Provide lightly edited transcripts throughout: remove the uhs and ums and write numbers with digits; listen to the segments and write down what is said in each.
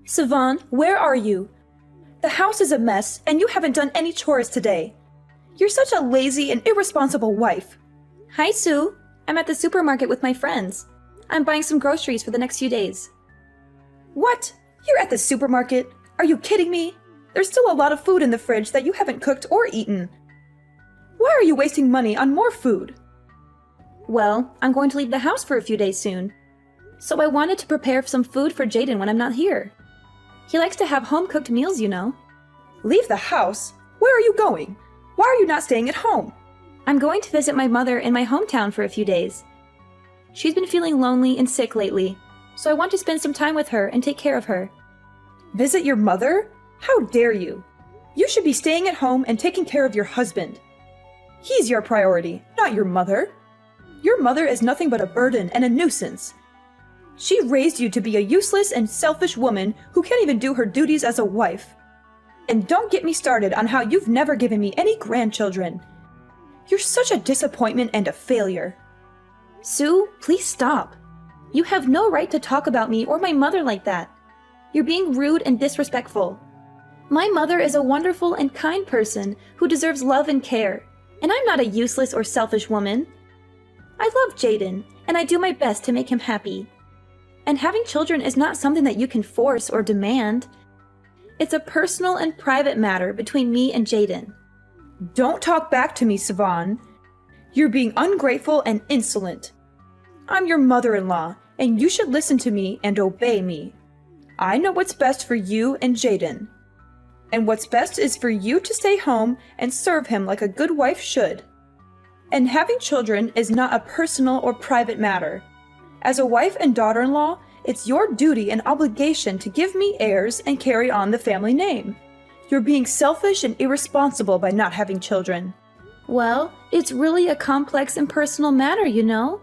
Savon, where are you? The house is a mess, and you haven't done any chores today. You're such a lazy and irresponsible wife. Hi, Sue. I'm at the supermarket with my friends. I'm buying some groceries for the next few days. What? You're at the supermarket? Are you kidding me? There's still a lot of food in the fridge that you haven't cooked or eaten. Why are you wasting money on more food? Well, I'm going to leave the house for a few days soon. So I wanted to prepare some food for Jaden when I'm not here. He likes to have home-cooked meals, you know. Leave the house? Where are you going? Why are you not staying at home? I'm going to visit my mother in my hometown for a few days. She's been feeling lonely and sick lately, so I want to spend some time with her and take care of her. Visit your mother? How dare you? You should be staying at home and taking care of your husband. He's your priority, not your mother. Your mother is nothing but a burden and a nuisance. She raised you to be a useless and selfish woman who can't even do her duties as a wife. And don't get me started on how you've never given me any grandchildren. You're such a disappointment and a failure. Sue, please stop. You have no right to talk about me or my mother like that. You're being rude and disrespectful. My mother is a wonderful and kind person who deserves love and care, and I'm not a useless or selfish woman. I love Jaden, and I do my best to make him happy. And having children is not something that you can force or demand. It's a personal and private matter between me and Jaden. Don't talk back to me, Savon. You're being ungrateful and insolent. I'm your mother-in-law, and you should listen to me and obey me. I know what's best for you and Jaden. And what's best is for you to stay home and serve him like a good wife should. And having children is not a personal or private matter. As a wife and daughter-in-law, it's your duty and obligation to give me heirs and carry on the family name. You're being selfish and irresponsible by not having children. Well, it's really a complex and personal matter, you know?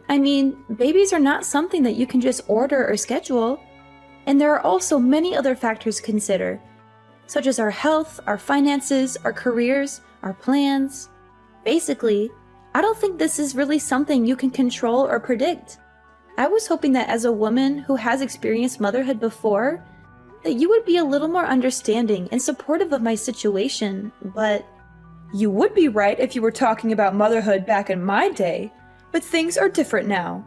I mean, babies are not something that you can just order or schedule. And there are also many other factors to consider, such as our health, our finances, our careers, our plans. Basically, I don't think this is really something you can control or predict. I was hoping that as a woman who has experienced motherhood before, that you would be a little more understanding and supportive of my situation, but you would be right if you were talking about motherhood back in my day, but things are different now.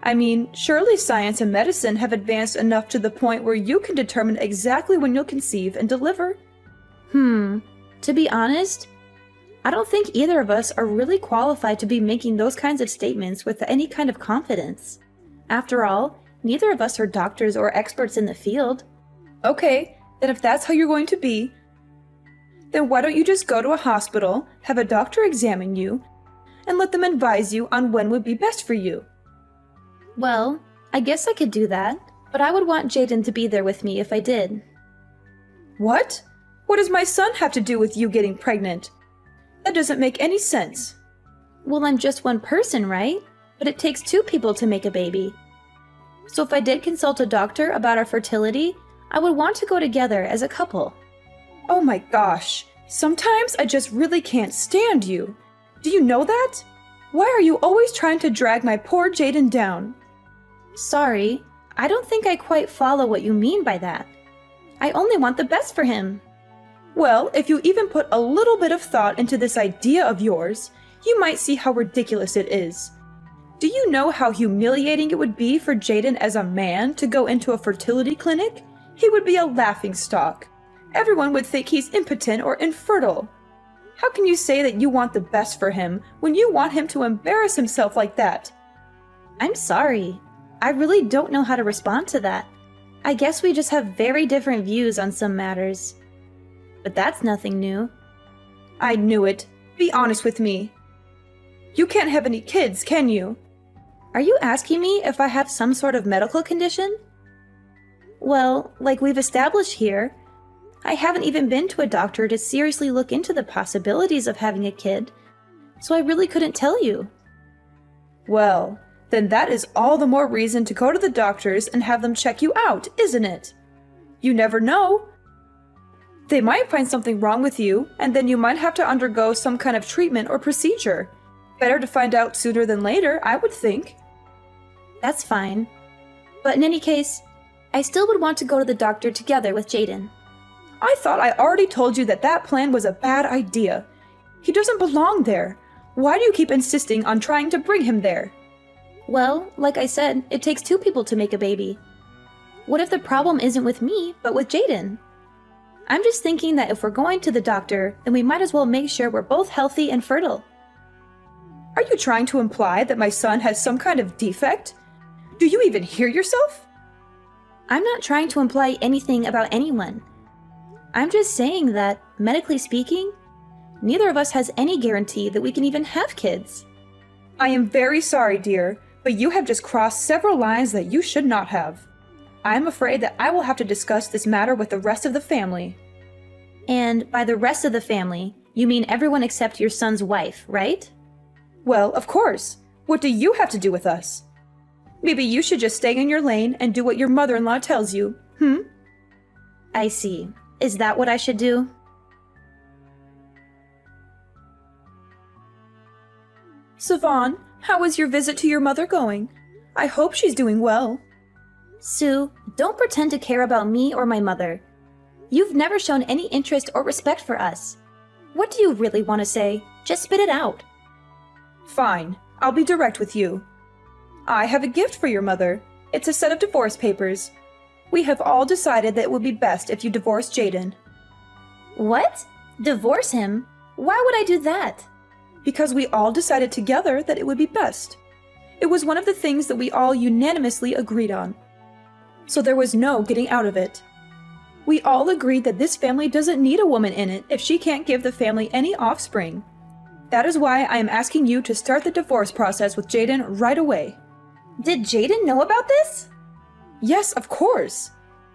I mean, surely science and medicine have advanced enough to the point where you can determine exactly when you'll conceive and deliver. To be honest, I don't think either of us are really qualified to be making those kinds of statements with any kind of confidence. After all, neither of us are doctors or experts in the field. Okay, then if that's how you're going to be, then why don't you just go to a hospital, have a doctor examine you, and let them advise you on when would be best for you? Well, I guess I could do that, but I would want Jaden to be there with me if I did. What? What does my son have to do with you getting pregnant? That doesn't make any sense. Well, I'm just one person, right? But it takes two people to make a baby. So if I did consult a doctor about our fertility, I would want to go together as a couple. Oh my gosh, sometimes I just really can't stand you. Do you know that? Why are you always trying to drag my poor Jaden down? Sorry, I don't think I quite follow what you mean by that. I only want the best for him. Well, if you even put a little bit of thought into this idea of yours, you might see how ridiculous it is. Do you know how humiliating it would be for Jaden as a man to go into a fertility clinic? He would be a laughingstock. Everyone would think he's impotent or infertile. How can you say that you want the best for him when you want him to embarrass himself like that? I'm sorry. I really don't know how to respond to that. I guess we just have very different views on some matters. But that's nothing new. I knew it. Be honest with me. You can't have any kids, can you? Are you asking me if I have some sort of medical condition? Well, like we've established here, I haven't even been to a doctor to seriously look into the possibilities of having a kid, so I really couldn't tell you. Well, then that is all the more reason to go to the doctors and have them check you out, isn't it? You never know. They might find something wrong with you, and then you might have to undergo some kind of treatment or procedure. Better to find out sooner than later, I would think. That's fine. But in any case, I still would want to go to the doctor together with Jaden. I thought I already told you that that plan was a bad idea. He doesn't belong there. Why do you keep insisting on trying to bring him there? Well, like I said, it takes 2 people to make a baby. What if the problem isn't with me, but with Jaden? I'm just thinking that if we're going to the doctor, then we might as well make sure we're both healthy and fertile. Are you trying to imply that my son has some kind of defect? Do you even hear yourself? I'm not trying to imply anything about anyone. I'm just saying that, medically speaking, neither of us has any guarantee that we can even have kids. I am very sorry, dear, but you have just crossed several lines that you should not have. I am afraid that I will have to discuss this matter with the rest of the family. And by the rest of the family, you mean everyone except your son's wife, right? Well, of course. What do you have to do with us? Maybe you should just stay in your lane and do what your mother-in-law tells you, I see. Is that what I should do? Savon, how is your visit to your mother going? I hope she's doing well. Sue, don't pretend to care about me or my mother. You've never shown any interest or respect for us. What do you really want to say? Just spit it out. Fine, I'll be direct with you. I have a gift for your mother. It's a set of divorce papers. We have all decided that it would be best if you divorced Jaden. What? Divorce him? Why would I do that? Because we all decided together that it would be best. It was one of the things that we all unanimously agreed on. So there was no getting out of it. We all agreed that this family doesn't need a woman in it if she can't give the family any offspring. That is why I am asking you to start the divorce process with Jaden right away. Did Jaden know about this? Yes, of course.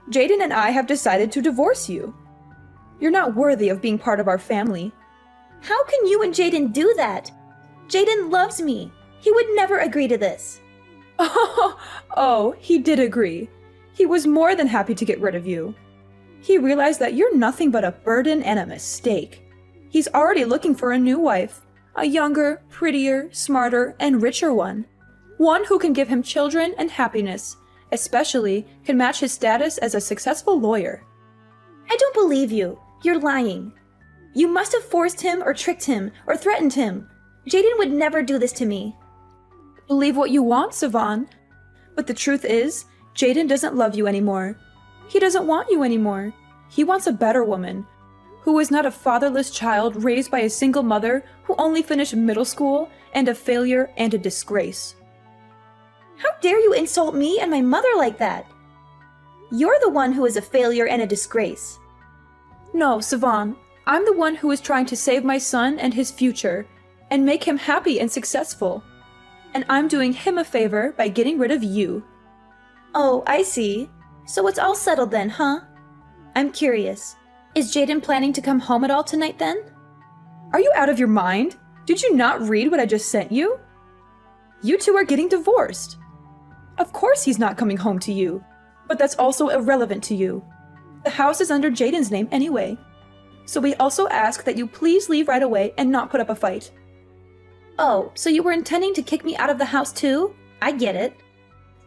Jaden and I have decided to divorce you. You're not worthy of being part of our family. How can you and Jaden do that? Jaden loves me. He would never agree to this. Oh, he did agree. He was more than happy to get rid of you. He realized that you're nothing but a burden and a mistake. He's already looking for a new wife, a younger, prettier, smarter, and richer one. One who can give him children and happiness, especially can match his status as a successful lawyer. I don't believe you. You're lying. You must have forced him or tricked him or threatened him. Jaden would never do this to me. Believe what you want, Savon. But the truth is, Jaden doesn't love you anymore. He doesn't want you anymore. He wants a better woman, who is not a fatherless child raised by a single mother who only finished middle school and a failure and a disgrace. How dare you insult me and my mother like that? You're the one who is a failure and a disgrace. No, Savon, I'm the one who is trying to save my son and his future and make him happy and successful. And I'm doing him a favor by getting rid of you. Oh, I see. So it's all settled then, huh? I'm curious. Is Jaden planning to come home at all tonight then? Are you out of your mind? Did you not read what I just sent you? You two are getting divorced. Of course he's not coming home to you, but that's also irrelevant to you. The house is under Jaden's name anyway. So we also ask that you please leave right away and not put up a fight. Oh, so you were intending to kick me out of the house too? I get it.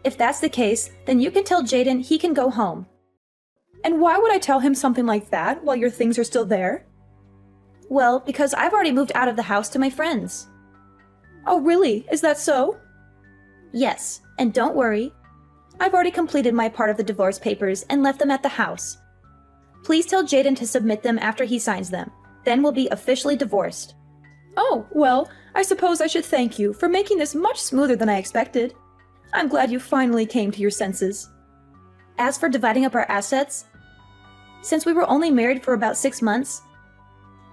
If that's the case, then you can tell Jaden he can go home. And why would I tell him something like that while your things are still there? Well, because I've already moved out of the house to my friends. Oh, really? Is that so? Yes, and don't worry. I've already completed my part of the divorce papers and left them at the house. Please tell Jaden to submit them after he signs them. Then we'll be officially divorced. Oh, well, I suppose I should thank you for making this much smoother than I expected. I'm glad you finally came to your senses. As for dividing up our assets, since we were only married for about 6 months,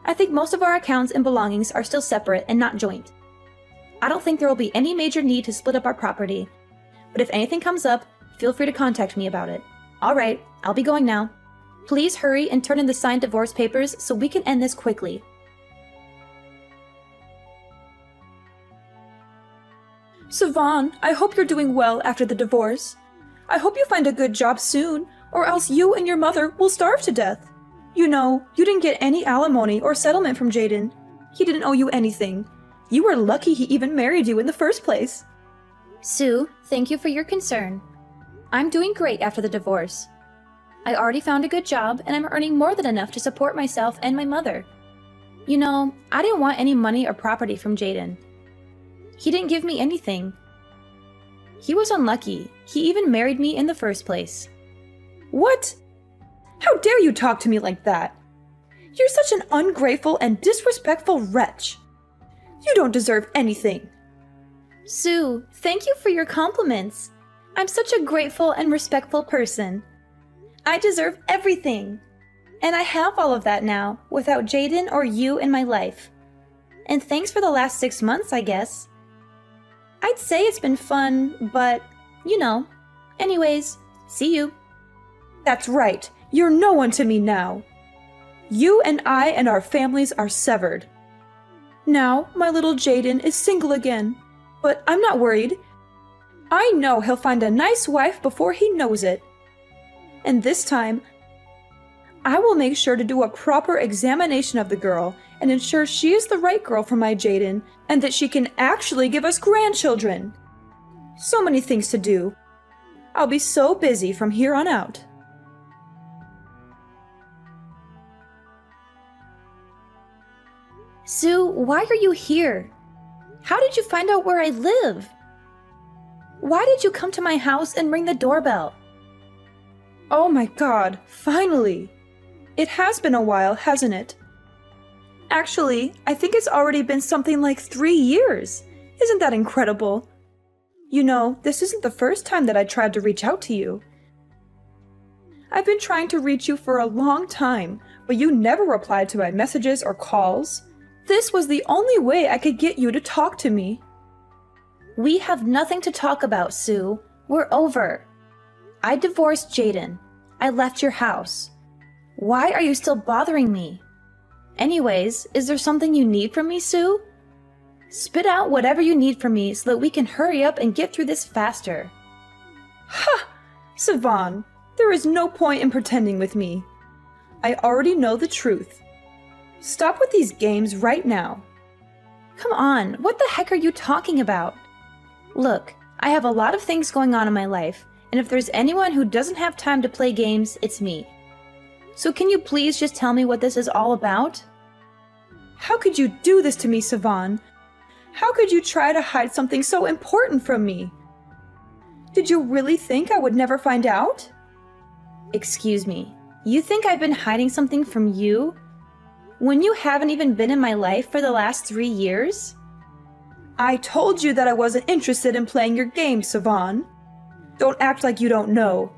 I think most of our accounts and belongings are still separate and not joint. I don't think there will be any major need to split up our property, but if anything comes up, feel free to contact me about it. All right, I'll be going now. Please hurry and turn in the signed divorce papers so we can end this quickly. Savon, I hope you're doing well after the divorce. I hope you find a good job soon, or else you and your mother will starve to death. You know, you didn't get any alimony or settlement from Jaden. He didn't owe you anything. You were lucky he even married you in the first place. Sue, thank you for your concern. I'm doing great after the divorce. I already found a good job and I'm earning more than enough to support myself and my mother. You know, I didn't want any money or property from Jaden. He didn't give me anything. He was unlucky. He even married me in the first place. What? How dare you talk to me like that? You're such an ungrateful and disrespectful wretch. You don't deserve anything. Sue, thank you for your compliments. I'm such a grateful and respectful person. I deserve everything. And I have all of that now, without Jaden or you in my life. And thanks for the last 6 months, I guess. I'd say it's been fun, but, you know. Anyways, see you. That's right. You're no one to me now. You and I and our families are severed. Now, my little Jaden is single again. But I'm not worried. I know he'll find a nice wife before he knows it. And this time, I will make sure to do a proper examination of the girl and ensure she is the right girl for my Jaden and that she can actually give us grandchildren. So many things to do. I'll be so busy from here on out. Sue, why are you here? How did you find out where I live? Why did you come to my house and ring the doorbell? Oh my God, finally! It has been a while, hasn't it? Actually, I think it's already been something like 3 years. Isn't that incredible? You know, this isn't the first time that I tried to reach out to you. I've been trying to reach you for a long time, but you never replied to my messages or calls. This was the only way I could get you to talk to me. We have nothing to talk about, Sue. We're over. I divorced Jaden. I left your house. Why are you still bothering me? Anyways, is there something you need from me, Sue? Spit out whatever you need from me so that we can hurry up and get through this faster. Ha! Sivan, there is no point in pretending with me. I already know the truth. Stop with these games right now. Come on, what the heck are you talking about? Look, I have a lot of things going on in my life, and if there's anyone who doesn't have time to play games, it's me. So can you please just tell me what this is all about? How could you do this to me, Sivan? How could you try to hide something so important from me? Did you really think I would never find out? Excuse me, you think I've been hiding something from you? When you haven't even been in my life for the last 3 years? I told you that I wasn't interested in playing your game, Sivan. Don't act like you don't know.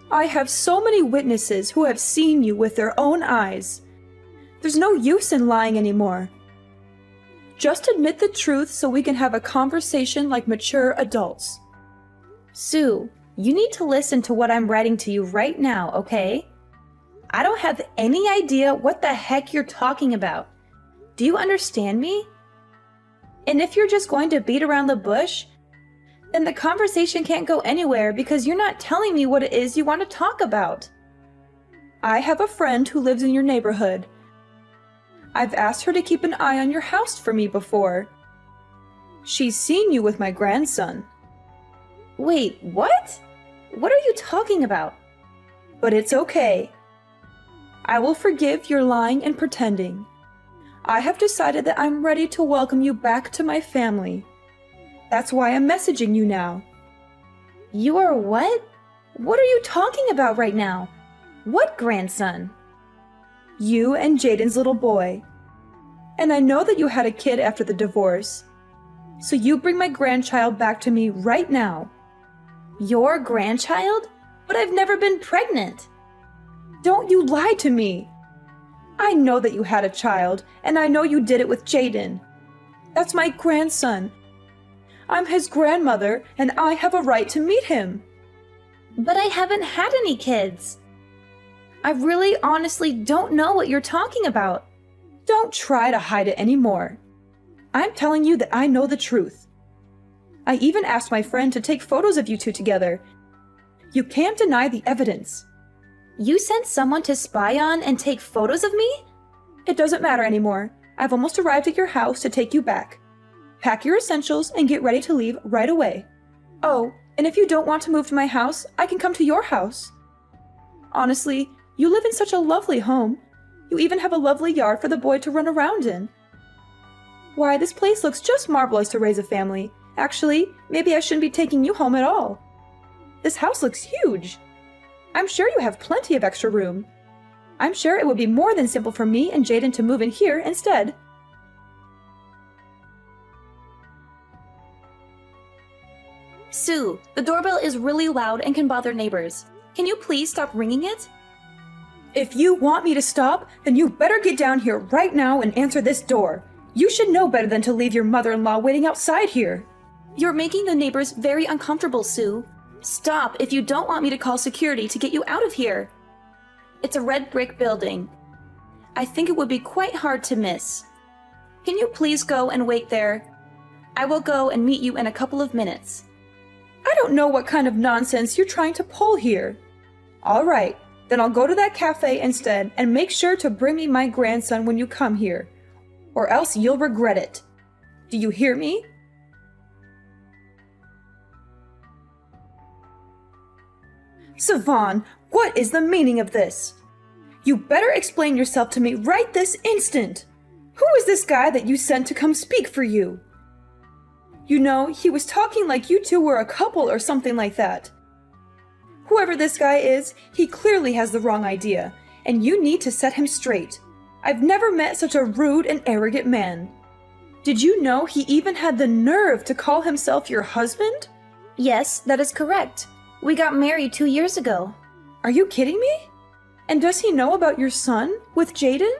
I have so many witnesses who have seen you with their own eyes. There's no use in lying anymore. Just admit the truth so we can have a conversation like mature adults. Sue, you need to listen to what I'm writing to you right now, okay? I don't have any idea what the heck you're talking about. Do you understand me? And if you're just going to beat around the bush, then the conversation can't go anywhere because you're not telling me what it is you want to talk about. I have a friend who lives in your neighborhood. I've asked her to keep an eye on your house for me before. She's seen you with my grandson. Wait, what? What are you talking about? But it's okay. I will forgive your lying and pretending. I have decided that I'm ready to welcome you back to my family. That's why I'm messaging you now. You are what? What are you talking about right now? What grandson? You and Jaden's little boy. And I know that you had a kid after the divorce. So you bring my grandchild back to me right now. Your grandchild? But I've never been pregnant. Don't you lie to me. I know that you had a child, and I know you did it with Jaden. That's my grandson. I'm his grandmother, and I have a right to meet him. But I haven't had any kids. I really honestly don't know what you're talking about. Don't try to hide it anymore. I'm telling you that I know the truth. I even asked my friend to take photos of you two together. You can't deny the evidence. You sent someone to spy on and take photos of me? It doesn't matter anymore. I've almost arrived at your house to take you back. Pack your essentials and get ready to leave right away. Oh, And if you don't want to move to my house, I can come to your house. Honestly, you live in such a lovely home. You even have a lovely yard for the boy to run around in. Why, this place looks just marvelous to raise a family. Actually, maybe I shouldn't be taking you home at all. This house looks huge. I'm sure you have plenty of extra room. I'm sure it would be more than simple for me and Jaden to move in here instead. Sue, the doorbell is really loud and can bother neighbors. Can you please stop ringing it? If you want me to stop, then you better get down here right now and answer this door. You should know better than to leave your mother-in-law waiting outside here. You're making the neighbors very uncomfortable, Sue. Stop if you don't want me to call security to get you out of here. It's a red brick building. I think it would be quite hard to miss. Can you please go and wait there? I will go and meet you in a couple of minutes. I don't know what kind of nonsense you're trying to pull here. All right, then I'll go to that cafe instead and make sure to bring me my grandson when you come here, or else you'll regret it. Do you hear me? Savon, what is the meaning of this? You better explain yourself to me right this instant. Who is this guy that you sent to come speak for you? You know, he was talking like you two were a couple or something like that. Whoever this guy is, he clearly has the wrong idea, and you need to set him straight. I've never met such a rude and arrogant man. Did you know he even had the nerve to call himself your husband? Yes, that is correct. We got married 2 years ago. Are you kidding me? And does he know about your son with Jaden?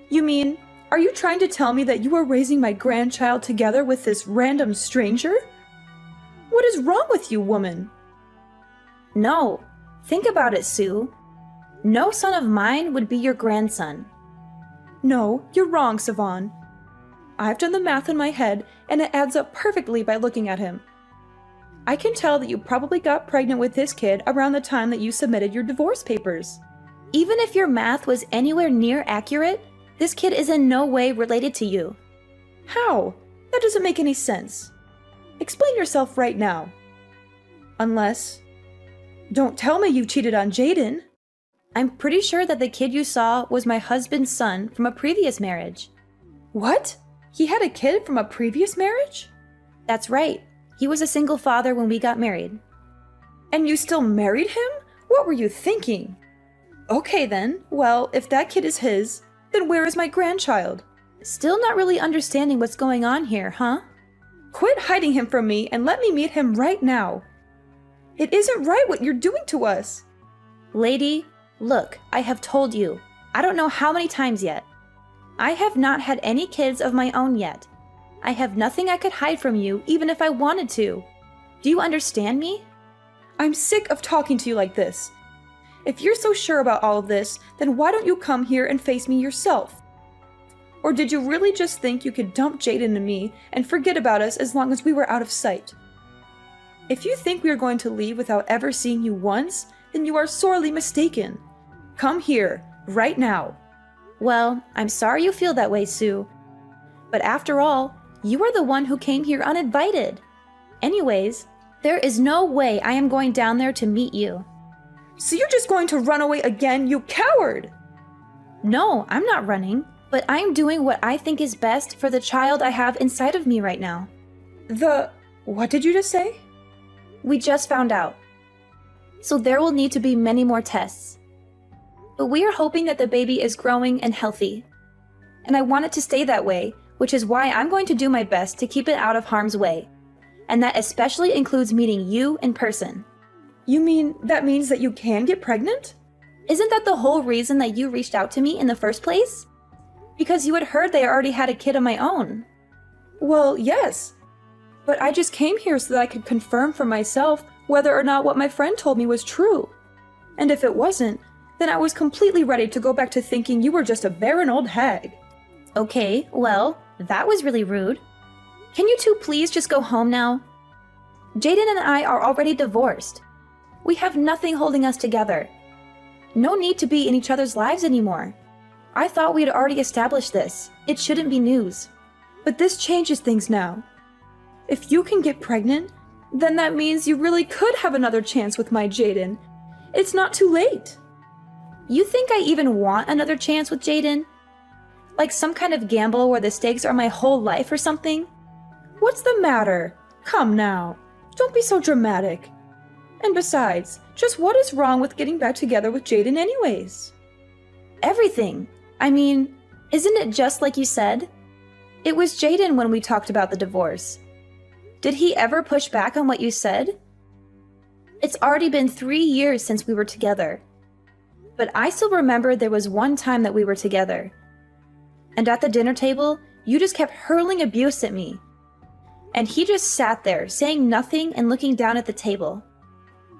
You mean, are you trying to tell me that you are raising my grandchild together with this random stranger? What is wrong with you, woman? No. Think about it, Sue. No son of mine would be your grandson. No, you're wrong, Savon. I've done the math in my head, and it adds up perfectly by looking at him. I can tell that you probably got pregnant with this kid around the time that you submitted your divorce papers. Even if your math was anywhere near accurate, this kid is in no way related to you. How? That doesn't make any sense. Explain yourself right now. Unless... Don't tell me you cheated on Jaden. I'm pretty sure that the kid you saw was my husband's son from a previous marriage. What? He had a kid from a previous marriage? That's right. He was a single father when we got married. And you still married him? What were you thinking? Okay then, well, if that kid is his, then where is my grandchild? Still not really understanding what's going on here, huh? Quit hiding him from me and let me meet him right now. It isn't right what you're doing to us. Lady, look, I have told you. I don't know how many times yet. I have not had any kids of my own yet. I have nothing I could hide from you, even if I wanted to. Do you understand me? I'm sick of talking to you like this. If you're so sure about all of this, then why don't you come here and face me yourself? Or did you really just think you could dump Jaden and me and forget about us as long as we were out of sight? If you think we are going to leave without ever seeing you once, then you are sorely mistaken. Come here, right now. Well, I'm sorry you feel that way, Sue. But after all, you are the one who came here uninvited. Anyways, there is no way I am going down there to meet you. So you're just going to run away again, you coward! No, I'm not running, but I'm doing what I think is best for the child I have inside of me right now. What did you just say? We just found out. So there will need to be many more tests. But we are hoping that the baby is growing and healthy. And I want it to stay that way, which is why I'm going to do my best to keep it out of harm's way. And that especially includes meeting you in person. You mean that means that you can get pregnant? Isn't that the whole reason that you reached out to me in the first place? Because you had heard that I already had a kid of my own. Well, yes. But I just came here so that I could confirm for myself whether or not what my friend told me was true. And if it wasn't, then I was completely ready to go back to thinking you were just a barren old hag. Okay, well, that was really rude. Can you two please just go home now? Jaden and I are already divorced. We have nothing holding us together. No need to be in each other's lives anymore. I thought we had already established this. It shouldn't be news. But this changes things now. If you can get pregnant, Then that means you really could have another chance with my Jaden. It's not too late. You think I even want another chance with Jaden? Like some kind of gamble where the stakes are my whole life or something? What's the matter? Come now. Don't be so dramatic. And besides, just what is wrong with getting back together with Jaden anyways? Everything. I mean, isn't it just like you said? It was Jaden when we talked about the divorce. Did he ever push back on what you said? It's already been 3 years since we were together. But I still remember there was one time that we were together. And at the dinner table, you just kept hurling abuse at me. And he just sat there, saying nothing and looking down at the table.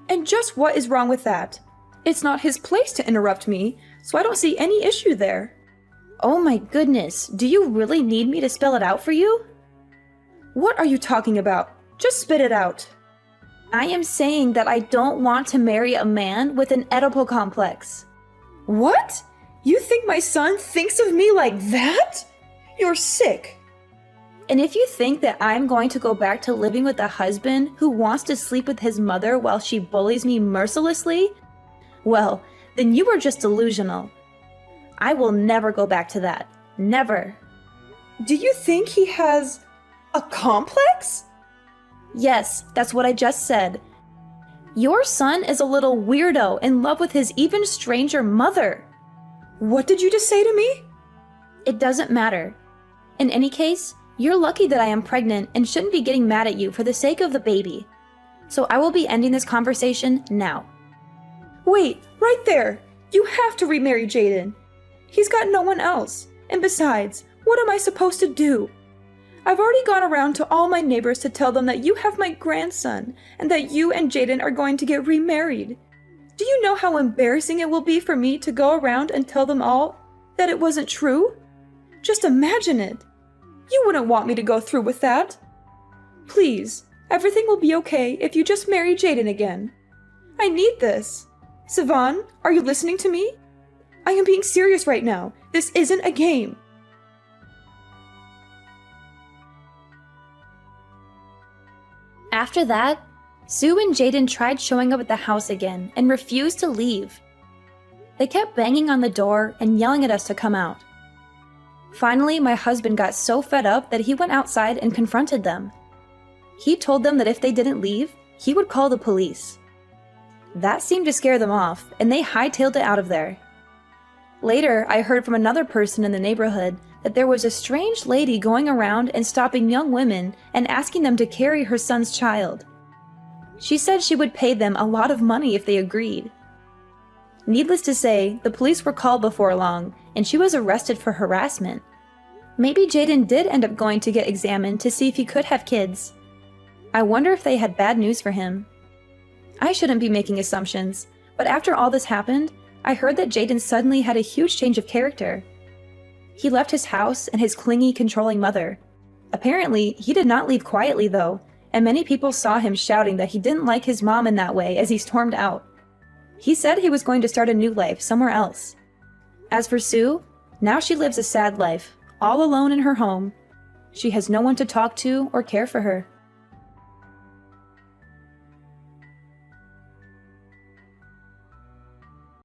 And just what is wrong with that? It's not his place to interrupt me, so I don't see any issue there. Oh my goodness, do you really need me to spell it out for you? What are you talking about? Just spit it out. I am saying that I don't want to marry a man with an Oedipal complex. What? You think my son thinks of me like that? You're sick. And if you think that I'm going to go back to living with a husband who wants to sleep with his mother while she bullies me mercilessly, well, then you are just delusional. I will never go back to that. Never. Do you think he has a complex? Yes, that's what I just said. Your son is a little weirdo in love with his even stranger mother. What did you just say to me? It doesn't matter. In any case, you're lucky that I am pregnant and shouldn't be getting mad at you for the sake of the baby. So I will be ending this conversation now. Wait, right there. You have to remarry Jaden. He's got no one else. And besides, what am I supposed to do? I've already gone around to all my neighbors to tell them that you have my grandson and that you and Jaden are going to get remarried. Do you know how embarrassing it will be for me to go around and tell them all that it wasn't true? Just imagine it. You wouldn't want me to go through with that. Please, everything will be okay if you just marry Jaden again. I need this. Sivan, are you listening to me? I am being serious right now. This isn't a game. After that, Sue and Jaden tried showing up at the house again and refused to leave. They kept banging on the door and yelling at us to come out. Finally, my husband got so fed up that he went outside and confronted them. He told them that if they didn't leave, he would call the police. That seemed to scare them off, and they hightailed it out of there. Later, I heard from another person in the neighborhood that there was a strange lady going around and stopping young women and asking them to carry her son's child. She said she would pay them a lot of money if they agreed. Needless to say, the police were called before long, and she was arrested for harassment. Maybe Jaden did end up going to get examined to see if he could have kids. I wonder if they had bad news for him. I shouldn't be making assumptions, but after all this happened, I heard that Jaden suddenly had a huge change of character. He left his house and his clingy, controlling mother. Apparently, he did not leave quietly though, and many people saw him shouting that he didn't like his mom in that way as he stormed out. He said he was going to start a new life somewhere else. As for Sue, now she lives a sad life, all alone in her home. She has no one to talk to or care for her.